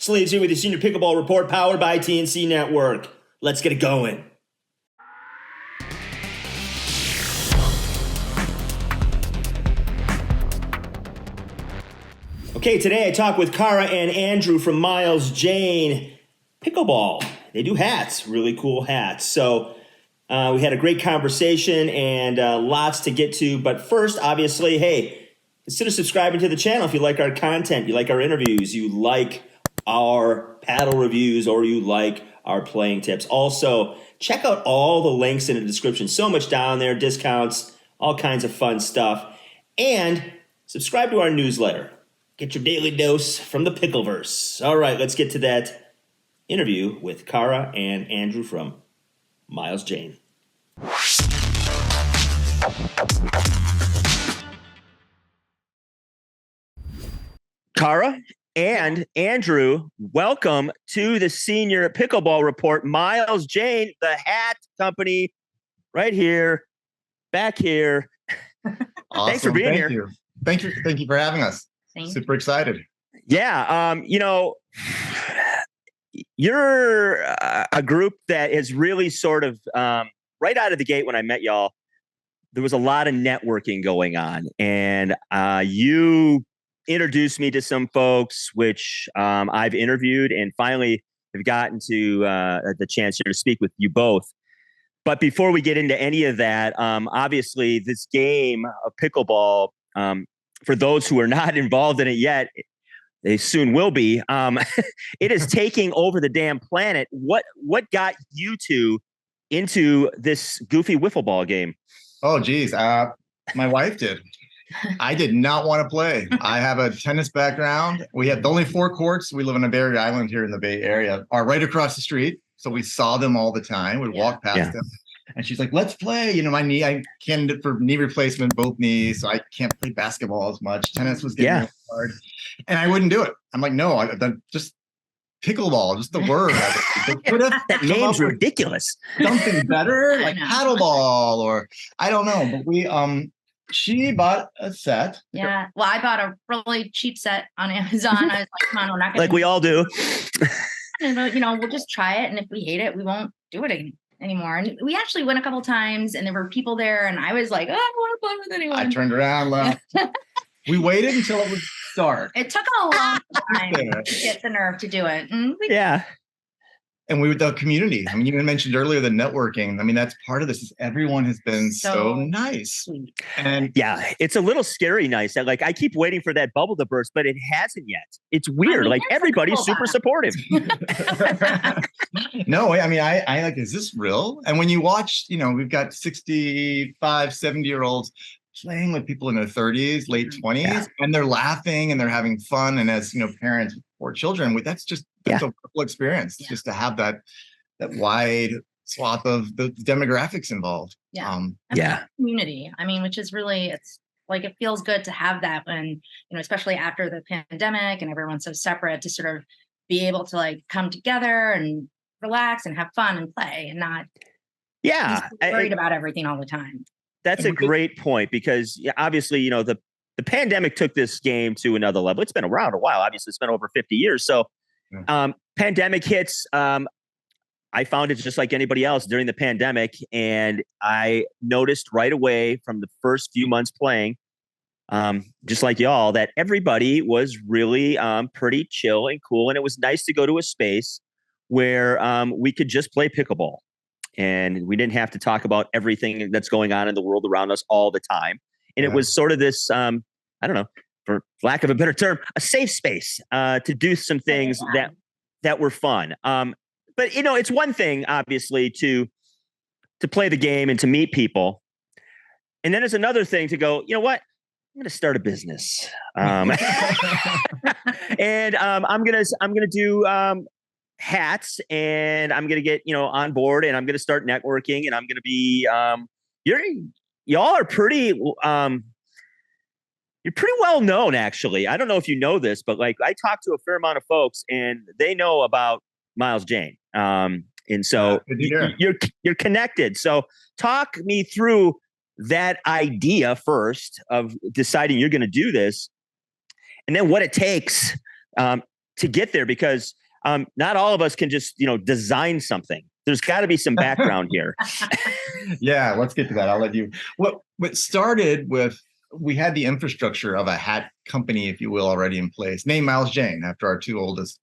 Sleeves here with the Senior Pickleball Report powered by TNC Network. Let's get it going. Okay, today I talk with Cara and Andrew from MilesJane Pickleball. They do hats, really cool hats. So we had a great conversation and lots to get to. But first, obviously, hey, consider subscribing to the channel if you like our content, you like our interviews, you like our paddle reviews, or you like our playing tips. Also, check out all the links in the description. So much down there, discounts, all kinds of fun stuff. And subscribe to our newsletter. Get your daily dose from the Pickleverse. All right, let's get to that interview with Cara and Andrew from MilesJane. Cara and Andrew, welcome to the Senior Pickleball Report. MilesJane, the hat company, right here, back here. Awesome. Thanks for being here. You. Thank you for having us. Super excited. Yeah, you're a group that is really sort of right out of the gate when I met y'all. There was a lot of networking going on, and you introduced me to some folks, which I've interviewed, and finally have gotten to the chance here to speak with you both. But before we get into any of that, obviously this game of pickleball, for those who are not involved in it yet, they soon will be. It is taking over the damn planet. What got you two into this goofy wiffle ball game? Oh, geez. My wife did. I did not want to play. I have a tennis background. We have only 4 courts. We live on a Barrier Island here in the Bay Area, are right across the street. So we saw them all the time. We'd walk past them. And she's like, let's play. You know, my knee, I candidate for knee replacement, both knees. So I can't play basketball as much. Tennis was getting really hard. And I wouldn't do it. I'm like, no, I've done just pickleball, just the word. That name's ridiculous. Something better, like paddleball, or I don't know. But we she bought a set. Yeah. Well, I bought a really cheap set on Amazon. I was like, come on, we're not gonna like we all do. And, we'll just try it. And if we hate it, we won't do it anymore. And we actually went a couple times and there were people there. And I was like, oh, I don't want to play with anyone. I turned around, left. We waited until it was dark. It took a long time to get the nerve to do it. And we were the community. I mean, you mentioned earlier the networking. I mean, that's part of this. Is everyone has been so nice. Sweet. And yeah, it's a little scary nice. Like I keep waiting for that bubble to burst, but it hasn't yet. It's weird. Like everybody's super supportive. No, I mean, I like, is this real? And when you watch, we've got 65, 70-year-olds playing with people in their 30s, late 20s, and they're laughing and they're having fun. And as parents or children, that's a cool experience just to have that wide swath of the demographics involved. Community. I mean, which is really, it's like, it feels good to have that when, especially after the pandemic and everyone's so separate, to sort of be able to like come together and relax and have fun and play and not be worried about everything all the time. That's a great point, because obviously, the pandemic took this game to another level. It's been around a while. Obviously, it's been over 50 years. So pandemic hits. I found it just like anybody else during the pandemic. And I noticed right away from the first few months playing, just like y'all, that everybody was really pretty chill and cool. And it was nice to go to a space where we could just play pickleball. And we didn't have to talk about everything that's going on in the world around us all the time. And it was sort of this, I don't know, for lack of a better term, a safe space to do some things that were fun. But, it's one thing, obviously, to play the game and to meet people. And then it's another thing to go, you know what? I'm going to start a business. And I'm going to do hats, and I'm going to get, on board, and I'm going to start networking, and I'm going to be, y'all are pretty, you're pretty well known, actually. I don't know if you know this, but like I talk to a fair amount of folks and they know about MilesJane. And so you're connected. So talk me through that idea first of deciding you're going to do this, and then what it takes to get there? Because not all of us can just, design something. There's got to be some background here. Yeah, let's get to that. I'll let you. What started with, we had the infrastructure of a hat company, if you will, already in place, named MilesJane after our two oldest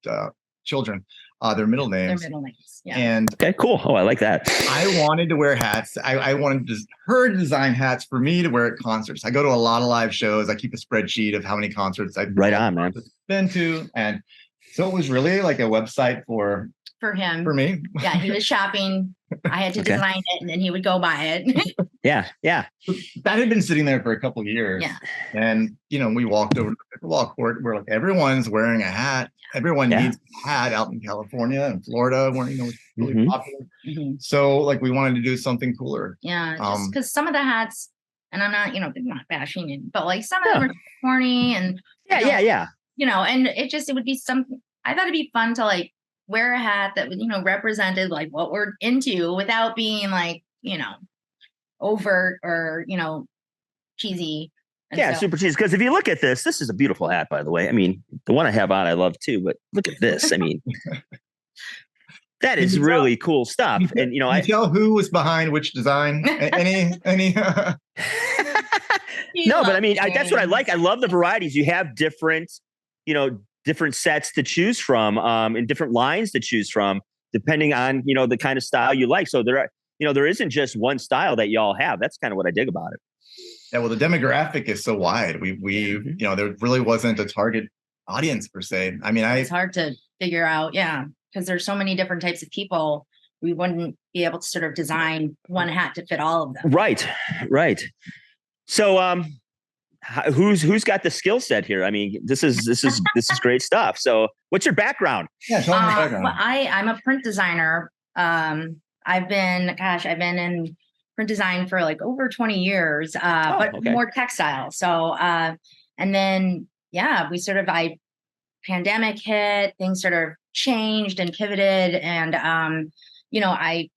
children, their middle names. Their middle names, yeah. And okay, cool. Oh, I like that. I wanted to wear hats. I wanted her to design hats for me to wear at concerts. I go to a lot of live shows. I keep a spreadsheet of how many concerts I've been to. And so it was really like a website for him. For me. Yeah, he was shopping. I had to design it, and then he would go buy it. Yeah. That had been sitting there for a couple of years. Yeah. And, we walked over to the pickleball court. We're like, everyone's wearing a hat. Everyone needs a hat out in California and Florida, where, it's really popular. Mm-hmm. So, like, we wanted to do something cooler. Yeah, just because some of the hats, and I'm not, not bashing it, but like some of them are corny and yeah. And it would be something. I thought it'd be fun to like wear a hat that represented like what we're into without being like overt or cheesy. And super cheesy. Because if you look at this is a beautiful hat, by the way. I mean, the one I have on I love too, but look at this. I mean, that is really cool stuff. And I tell who was behind which design. Any No, but I mean, that's what I like. I love the varieties. You have different sets to choose from, and different lines to choose from, depending on, the kind of style you like. So there isn't just one style that y'all have. That's kind of what I dig about it. Yeah. Well, the demographic is so wide. We there really wasn't a target audience per se. I mean, it's hard to figure out. Yeah. Because there's so many different types of people. We wouldn't be able to sort of design one hat to fit all of them. Right. So, who's got the skill set here? I mean, this is great stuff. So what's your background? Yeah, tell me your background. Well, I'm a print designer. I've been in print design for like over 20 years, more textile. So, and then, pandemic hit, things sort of changed and pivoted. And, I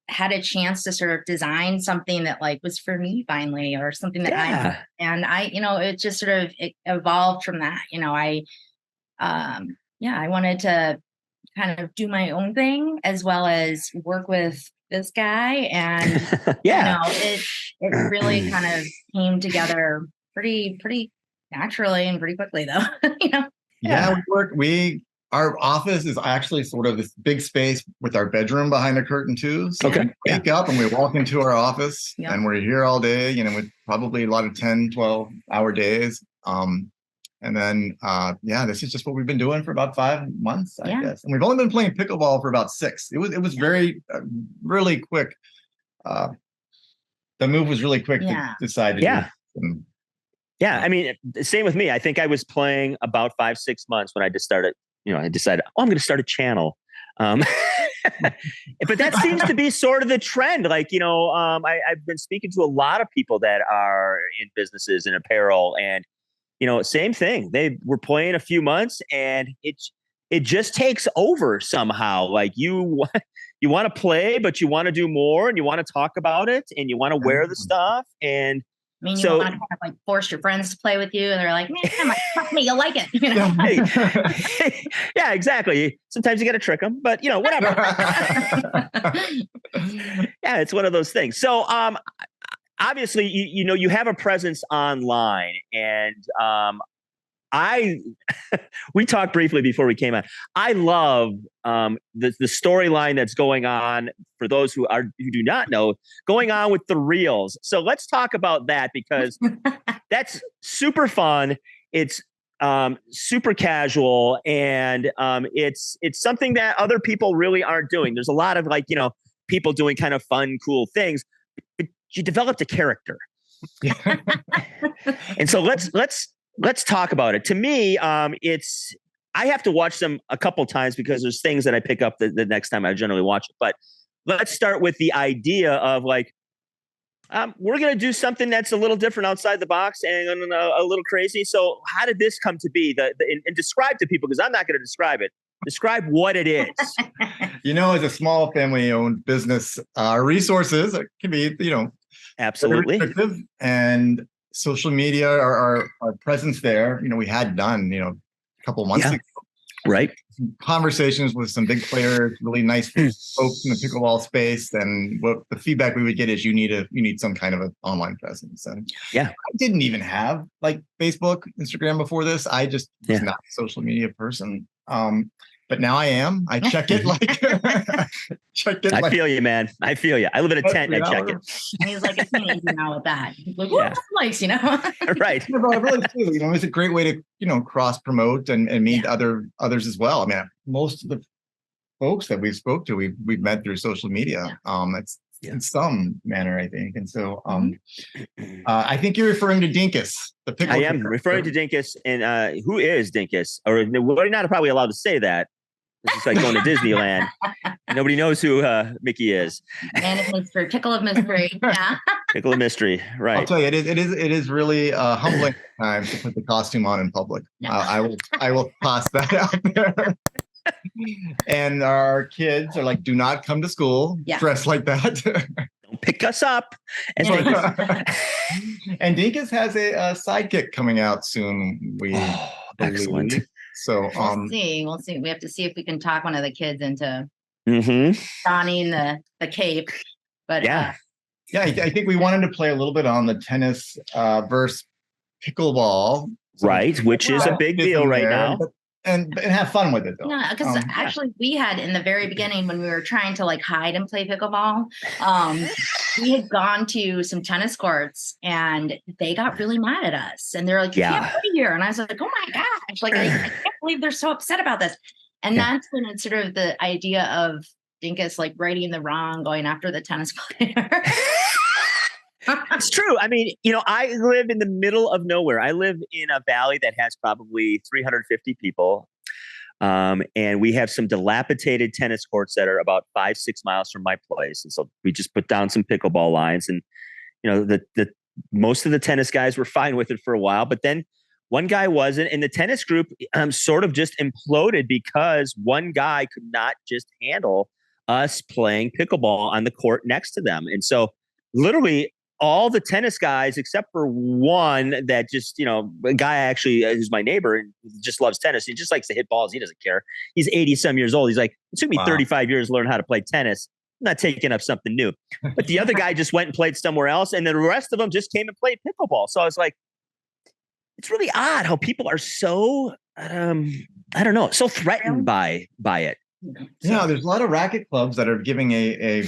had a chance to sort of design something that like was for me finally, or something that it just sort of evolved from that. I wanted to kind of do my own thing as well as work with this guy. And, it really kind of came together pretty naturally and pretty quickly though, Our office is actually sort of this big space with our bedroom behind the curtain too. So we wake up and we walk into our office and we're here all day, with probably a lot of 10, 12 hour days. And then, this is just what we've been doing for about 5 months, I guess. And we've only been playing pickleball for about 6. It was very, really quick. The move was really quick to decide to do. Yeah. I mean, same with me. I think I was playing about 5-6 months when I just started, I decided, I'm going to start a channel. But that seems to be sort of the trend. Like, I've been speaking to a lot of people that are in businesses and apparel, and, same thing. They were playing a few months and it just takes over somehow. Like you want to play, but you want to do more, and you want to talk about it, and you want to wear the stuff. And I mean, you want to kind of like force your friends to play with you, and they're like, "Man, come on, trust me, you'll like it." Yeah, exactly. Sometimes you got to trick them, but whatever. Yeah, it's one of those things. So, obviously, you have a presence online, and we talked briefly before we came on. I love the storyline that's going on, for those who do not know, going on with the reels. So let's talk about that, because that's super fun. It's super casual, and it's something that other people really aren't doing. There's a lot of people doing kind of fun, cool things, but you developed a character. And so let's talk about it. To me, I have to watch them a couple times because there's things that I pick up the next time I generally watch it. But let's start with the idea of we're going to do something that's a little different outside the box and a little crazy. So how did this come to be? And describe to people, because I'm not going to describe it. Describe what it is. As a small family-owned business, our resources can be, absolutely, and social media, our presence there, we had done, a couple months ago. Right. conversations with some big players, really nice folks in the pickleball space. And what the feedback we would get is you need some kind of an online presence. And yeah, I didn't even have like Facebook, Instagram before this. I just was not a social media person. But now I am. I check it I feel you, man. I feel you. I live in a tent and I check it. And he's like a teenager now with that. He's like, that's nice, you know? Right. I really do. You know, it's a great way to, cross promote and meet others as well. I mean, most of the folks that we've spoke to, we've met through social media. It's in some manner, I think. And so I think you're referring to Dinkus. I am referring to Dinkus. And who is Dinkus? Or we're not probably allowed to say that. It's just like going to Disneyland. Nobody knows who Mickey is. And it makes for Pickle of Mystery. Yeah. Pickle of Mystery, right. I'll tell you, it is really humbling times to put the costume on in public. I will toss that out there. And our kids are like, do not come to school dressed like that. Don't pick us up. And Dinkus has a sidekick coming out soon. Excellent. So we'll see. We have to see if we can talk one of the kids into donning the cape. But I think we wanted to play a little bit on the tennis versus pickleball. Right, which is a big deal right now. And have fun with it, though. Yeah, because actually we had in the very beginning when we were trying to like hide and play pickleball, we had gone to some tennis courts and they got really mad at us. And they're like, you can't play here. And I was like, oh my gosh, like I can't believe they're so upset about this. And that's when it's sort of the idea of Dinkus like righting the wrong, going after the tennis player. It's true. I mean, I live in the middle of nowhere. I live in a valley that has probably 350 people. And we have some dilapidated tennis courts that are about 5-6 miles from my place. And so we just put down some pickleball lines and, the most of the tennis guys were fine with it for a while, but then one guy wasn't. And the tennis group sort of just imploded because one guy could not just handle us playing pickleball on the court next to them. And so literally, all the tennis guys, except for one that just, a guy actually who's my neighbor and just loves tennis. He just likes to hit balls. He doesn't care. He's 80 some years old. He's like, it took me 35 years to learn how to play tennis. I'm not taking up something new. But the other guy just went and played somewhere else. And then the rest of them just came and played pickleball. So I was like, it's really odd how people are so, I don't know, so threatened by it. Yeah, there's a lot of racket clubs that are giving a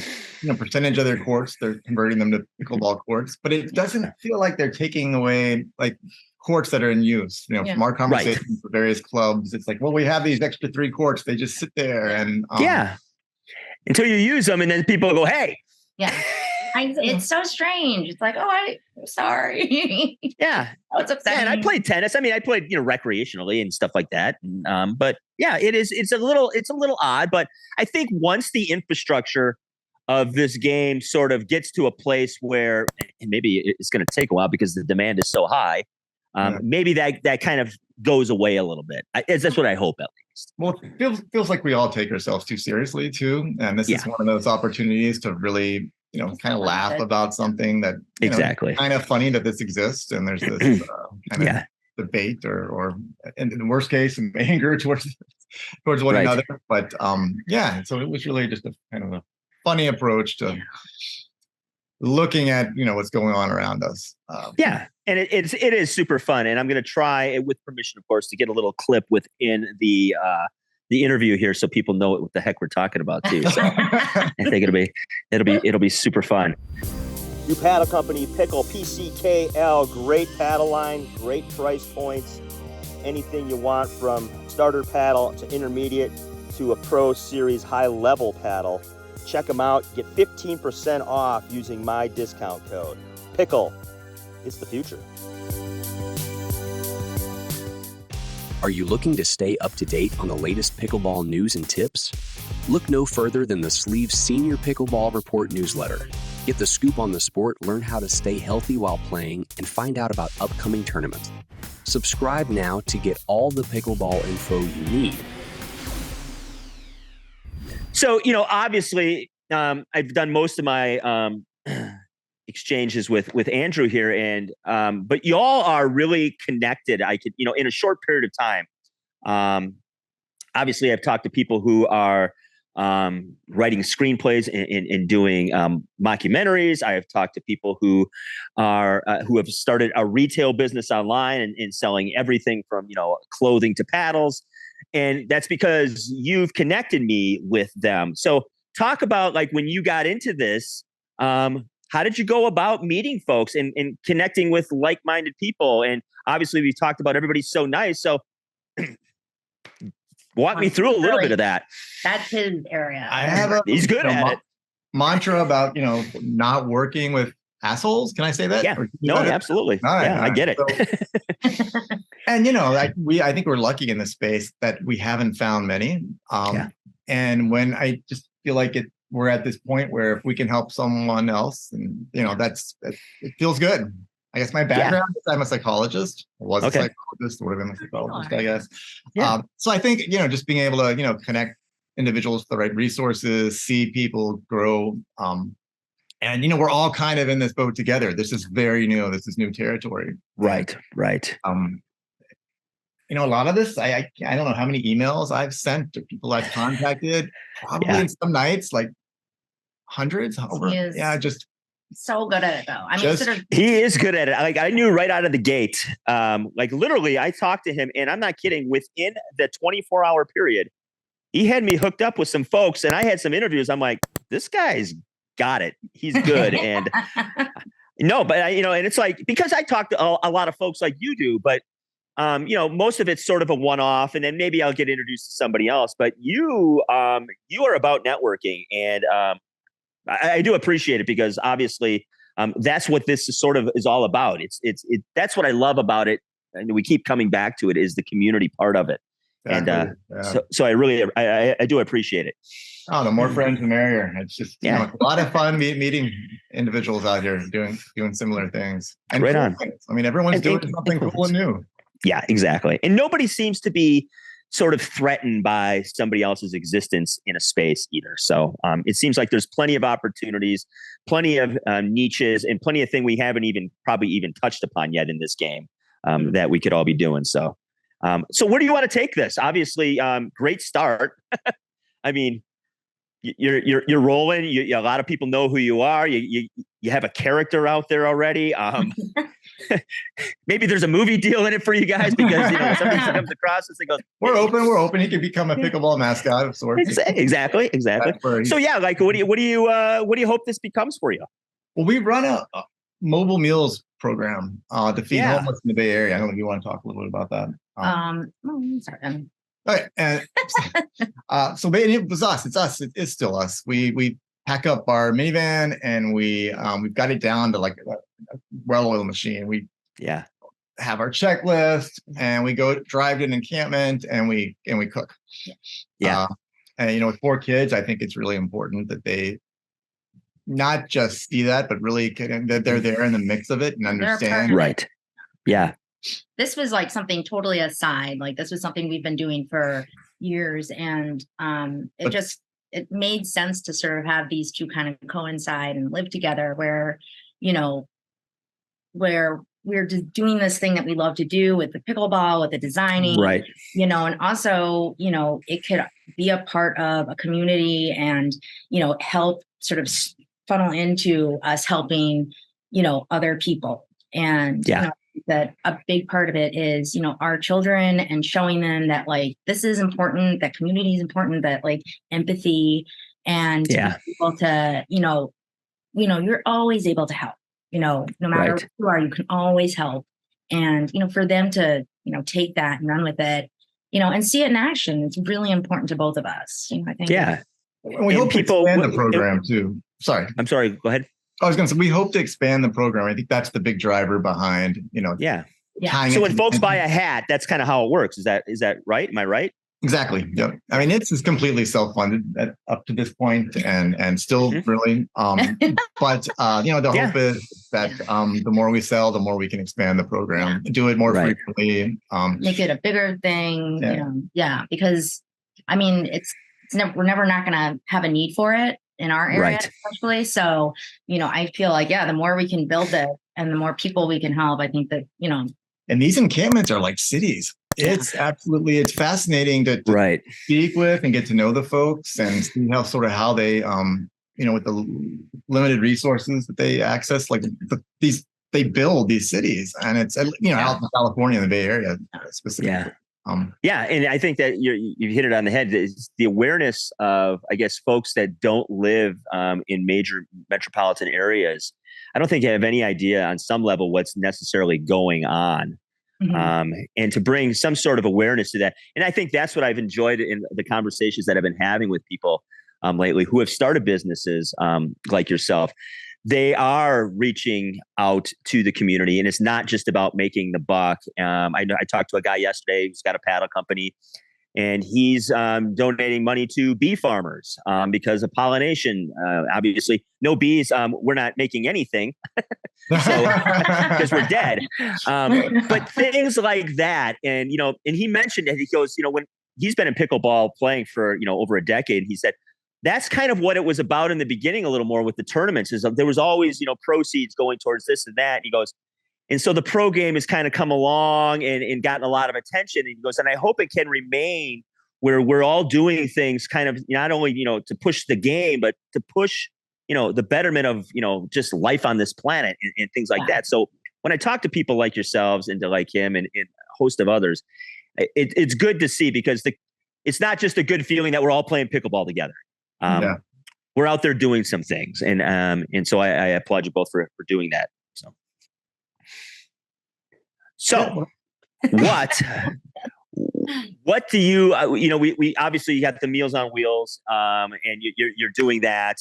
percentage of their courts. They're converting them to pickleball courts, but it doesn't feel like they're taking away like courts that are in use. From our conversations with various clubs, it's like, well, we have these extra 3 courts. They just sit there and until you use them, and then people go, hey. Yeah. It's so strange. It's like, I'm sorry. Yeah. It's upsetting. And I played tennis. I mean, I played, recreationally and stuff like that. But yeah, it's a little odd, but I think once the infrastructure of this game sort of gets to a place where, and maybe it's going to take a while because the demand is so high, maybe that kind of goes away a little bit. That's what I hope, at least. Well, it feels like we all take ourselves too seriously too. And this is one of those opportunities to really, kind of laugh about something that kind of funny that this exists, and there's this kind of debate or in the worst case, anger towards one another. But so it was really just a kind of a funny approach to looking at what's going on around us. And it is super fun, and I'm going to try, with permission, of course, to get a little clip within the interview here so people know what the heck we're talking about too. So I think it'll be super fun. New paddle company, Pickle, PCKL, great paddle line, great price points. Anything you want from starter paddle to intermediate to a pro series high level paddle. Check them out. Get 15% off using my discount code. Pickle. It's the future. Are you looking to stay up to date on the latest pickleball news and tips? Look no further than the Sleeves Senior Pickleball Report newsletter. Get the scoop on the sport, learn how to stay healthy while playing, and find out about upcoming tournaments. Subscribe now to get all the pickleball info you need. So, obviously, I've done most of my exchanges with Andrew here, and but y'all are really connected. I could, in a short period of time, obviously I've talked to people who are writing screenplays and doing mockumentaries. I have talked to people who have started a retail business online and selling everything from clothing to paddles, and that's because you've connected me with them. So talk about like when you got into this. How did you go about meeting folks and connecting with like-minded people? And obviously, we talked about everybody's so nice. So walk me through a little bit of that. That's his area. I have he's good at it. Mantra about not working with assholes. Can I say that? Yeah. No, absolutely. All right, I get it. So, and I think we're lucky in this space that we haven't found many. And when I just feel like we're at this point where if we can help someone else, and it feels good. I guess my background is I'm a psychologist. I was a psychologist, would have been a psychologist, I guess. Yeah. So I think, just being able to, connect individuals with the right resources, see people grow. And, we're all kind of in this boat together. This is very new. This is new territory. Right. A lot of this, I don't know how many emails I've sent to people I've contacted, probably in some nights, like hundreds over. Just so good at it though. I mean, he is good at it. Like I knew right out of the gate, like literally I talked to him and I'm not kidding, within the 24-hour period, he had me hooked up with some folks and I had some interviews. I'm like, this guy's got it. He's good. And no, but and it's like, because I talk to a lot of folks like you do, but most of it's sort of a one-off, and then maybe I'll get introduced to somebody else. But you are about networking, and I do appreciate it because obviously that's what this is all about. That's what I love about it, and we keep coming back to it, is the community part of it. Exactly. And so I really I do appreciate it. Oh, the more friends, the merrier. It's just it's a lot of fun meeting individuals out here doing similar things. And right on. Things. I mean, everyone's doing something cool and new. Yeah, exactly. And nobody seems to be sort of threatened by somebody else's existence in a space either. So it seems like there's plenty of opportunities, plenty of niches, and plenty of things we haven't probably even touched upon yet in this game that we could all be doing. So, so where do you want to take this? Obviously, great start. I mean, you're rolling. A lot of people know who you are. You have a character out there already. Maybe there's a movie deal in it for you guys because somebody comes across this and goes, "We're open. He could become a pickleball mascot of sorts." Exactly. So yeah, like what do you hope this becomes for you? Well, we run a mobile meals program to feed homeless in the Bay Area. I don't know if you want to talk a little bit about that. Sorry. Okay, and so it was us. It's us. It's still us. We pack up our minivan and we've got it down to like a well-oiled machine. We have our checklist and we go drive to an encampment and we cook. And with 4 kids, I think it's really important that they not just see that, but really that they're there in the mix of it and understand. Right. Yeah. This was like something totally aside. Like this was something we've been doing for years, and it made sense to sort of have these two kind of coincide and live together. Where we're just doing this thing that we love to do with the pickleball, with the designing, right? And also it could be a part of a community and help sort of funnel into us helping other people. And that a big part of it is, our children and showing them that like, this is important, that community is important, that like empathy and to be able to, you're always able to help, no matter who you are, you can always help. And, for them to, take that and run with it, and see it in action. It's really important to both of us. I think. Yeah. We hope people to expand the program too. Sorry. I'm sorry. Go ahead. I was going to say, we hope to expand the program. I think that's the big driver behind, So when folks buy a hat, that's kind of how it works. Is that right? Am I right? Exactly. Yeah. I mean, it's completely self-funded up to this point and still really. But, the hope is that the more we sell, the more we can expand the program, do it more frequently. Make it a bigger thing. Because I mean, we're never not going to have a need for it in our area, especially. So, I feel like, the more we can build it and the more people we can help, I think that, And these encampments are like cities. It's absolutely, it's fascinating to Right. speak with and get to know the folks and see how they, with the limited resources that they access, like they build these cities, and it's, out in California, in the Bay Area specifically. Yeah. And I think that you've hit it on the head. Is the awareness of, I guess, folks that don't live in major metropolitan areas. I don't think they have any idea on some level what's necessarily going on. Mm-hmm. And to bring some sort of awareness to that. And I think that's what I've enjoyed in the conversations that I've been having with people lately who have started businesses like yourself. They are reaching out to the community, and it's not just about making the buck. I talked to a guy yesterday who's got a paddle company, and he's donating money to bee farmers because of pollination. Obviously, no bees, we're not making anything because we're dead. But things like that, and he mentioned it. He goes, when he's been in pickleball playing for over a decade, he said, that's kind of what it was about in the beginning a little more with the tournaments, is there was always, proceeds going towards this and that. And he goes, and so the pro game has kind of come along and gotten a lot of attention. And he goes, and I hope it can remain where we're all doing things kind of not only, to push the game, but to push, the betterment of, just life on this planet and things like that. So when I talk to people like yourselves and to like him and a host of others, it's good to see, because it's not just a good feeling that we're all playing pickleball together. We're out there doing some things, and so I applaud you both for doing that. So what do you we obviously you got the Meals on Wheels, and you're doing that.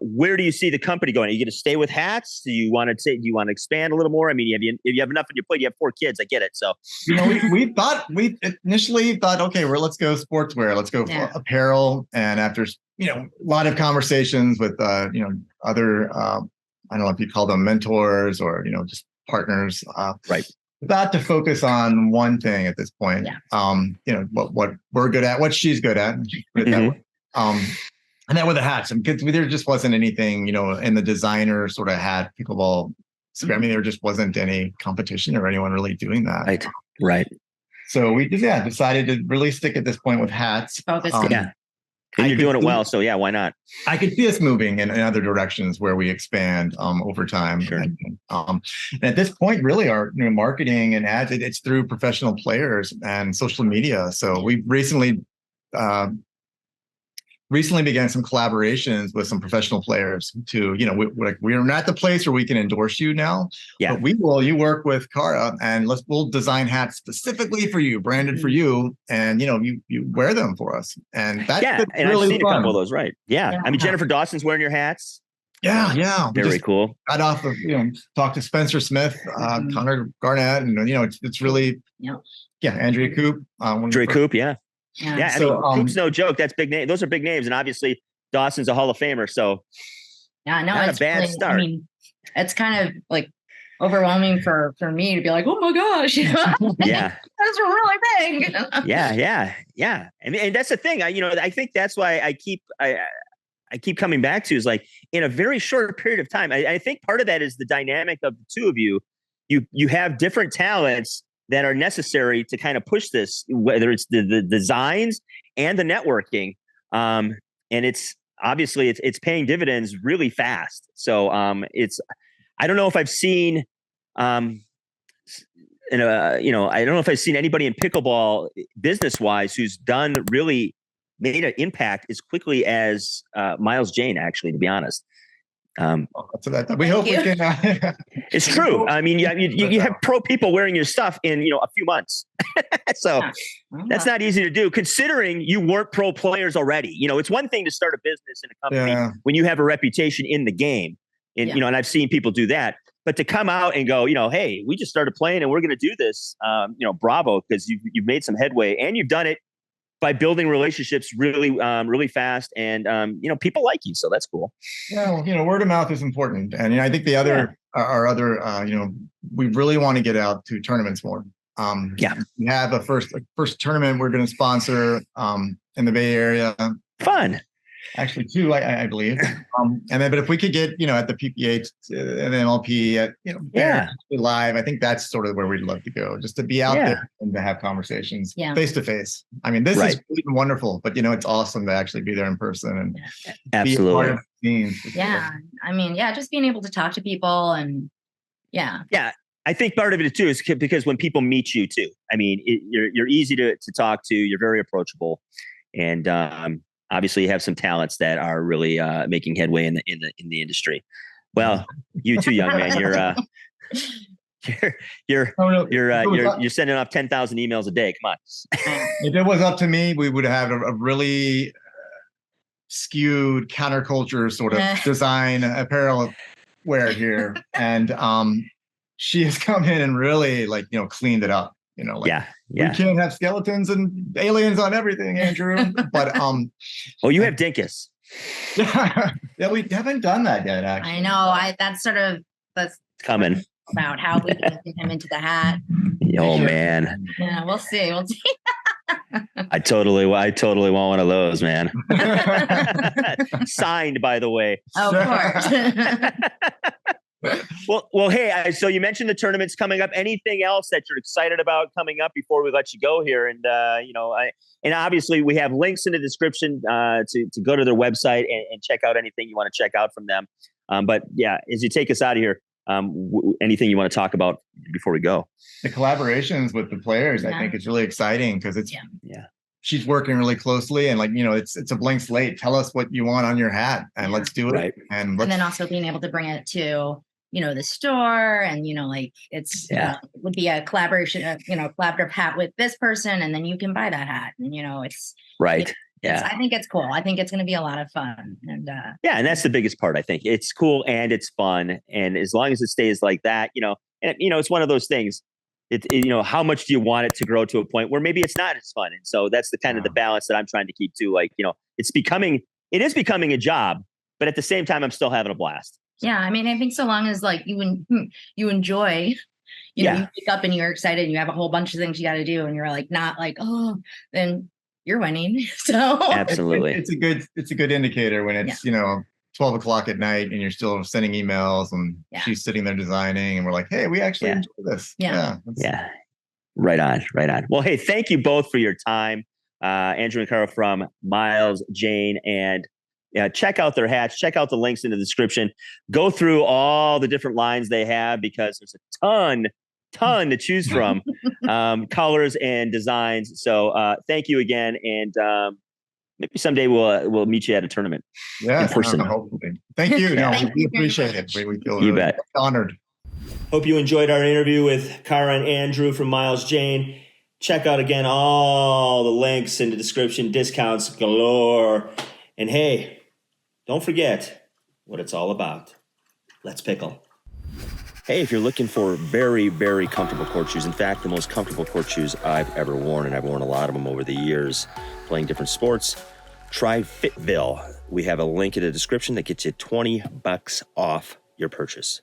Where do you see the company going? Are you going to stay with hats? Do you want to expand a little more? I mean, if you have enough on your plate, you have 4 kids. I get it. So, we initially thought, okay, let's go sportswear, let's go apparel. And after, a lot of conversations with, other, I don't know if you call them mentors or, just partners, right. About to focus on one thing at this point. What we're good at, what she's good at. And then with the hats, because there just wasn't anything, in the designer sort of hat pickleball. I mean, there just wasn't any competition or anyone really doing that. Right. So we decided to really stick at this point with hats. And you're doing it well, so why not? I could see us moving in other directions where we expand over time. Sure. And at this point, really, our marketing and ads, it's through professional players and social media. So we've recently began some collaborations with some professional players to, we're not the place where we can endorse you now, but you work with Cara, and we'll design hats specifically for you, branded for you. And, you wear them for us. And that's and really I've seen fun. a couple of those. Right. Yeah. I mean, Jennifer Dawson's wearing your hats. Yeah. Very cool. Got off of, talk to Spencer Smith, Connor Garnett, and, it's really, Andrea Coop. Andrea Coop. Yeah. Yeah. So, Coop's no joke. That's big name. Those are big names. And obviously Dawson's a Hall of Famer. So not a bad start. I mean, it's kind of like overwhelming for me to be like, oh my gosh. That's really big. Yeah. And that's the thing. I think that's why I keep coming back to is like in a very short period of time. I think part of that is the dynamic of the two of you. You have different talents that are necessary to kind of push this, whether it's the designs and the networking. And it's obviously it's paying dividends really fast. So I don't know if I've seen, I don't know if I've seen anybody in pickleball business wise who's really made an impact as quickly as MilesJane, actually, to be honest. We hope we can. It's true. I mean, you have pro people wearing your stuff in a few months, so that's not easy to do. Considering you weren't pro players already, it's one thing to start a business in a company when you have a reputation in the game, and and I've seen people do that. But to come out and go, hey, we just started playing and we're going to do this, bravo, because you've made some headway and you've done it by building relationships really, really fast. And, people like you. So that's cool. Yeah. Word of mouth is important. And I think the other, we really want to get out to tournaments more. We have a first tournament we're going to sponsor in the Bay Area. Fun. Actually, two, I believe. And then, but if we could get, at the PPH and MLP, live, I think that's sort of where we'd love to go, just to be out there and to have conversations face to face. I mean, this is even wonderful, but it's awesome to actually be there in person and absolutely be a part of the scenes. Yeah. I mean, just being able to talk to people and yeah. I think part of it too is because when people meet you too, I mean, you're easy to talk to. You're very approachable, and obviously you have some talents that are really making headway in the industry. Well, you too, young man. You're sending off 10,000 emails a day. Come on. If it was up to me, we would have a really skewed counterculture sort of design apparel wear here, and she has come in and really cleaned it up. We can't have skeletons and aliens on everything, Andrew. But you have Dinkus. Yeah, we haven't done that yet. Actually, I know. That's coming about how we can get him into the hat. Oh man. Yeah, we'll see. I totally want one of those, man. Signed, by the way. Of course. Well, hey, so you mentioned the tournaments coming up. Anything else that you're excited about coming up before we let you go here? And and obviously we have links in the description to go to their website and check out anything you want to check out from them. But yeah, as you take us out of here, anything you want to talk about before we go? The collaborations with the players, I think, is really exciting because it's she's working really closely and it's a blank slate. Tell us what you want on your hat and let's do it. Right. And then also being able to bring it to the store and it's it would be a collaboration, collaborative hat with this person, and then you can buy that hat, and it's right. I think it's cool. I think it's going to be a lot of fun. And and that's the biggest part. I think it's cool and it's fun. And as long as it stays like that, and it's one of those things. How much do you want it to grow to a point where maybe it's not as fun? And so that's the kind of the balance that I'm trying to keep too. It is becoming a job, but at the same time, I'm still having a blast. Yeah. I mean, I think so long as you enjoy, you wake up and you're excited and you have a whole bunch of things you got to do and you're not then you're winning. So absolutely. It's a good indicator when it's, 12 o'clock at night and you're still sending emails and she's sitting there designing and we're like, hey, we actually enjoy this. Yeah. Right on. Well, hey, thank you both for your time. Andrew and Carl from MilesJane, and check out their hats, check out the links in the description, go through all the different lines they have because there's a ton to choose from, colors and designs. So thank you again. And maybe someday we'll meet you at a tournament in person. Hopefully. Thank you. We appreciate it. We feel really honored. Hope you enjoyed our interview with Cara and Andrew from MilesJane. Check out again all the links in the description, discounts galore. And hey, don't forget what it's all about. Let's pickle. Hey, if you're looking for very, very comfortable court shoes, in fact, the most comfortable court shoes I've ever worn, and I've worn a lot of them over the years playing different sports, try Fitville. We have a link in the description that gets you $20 off your purchase.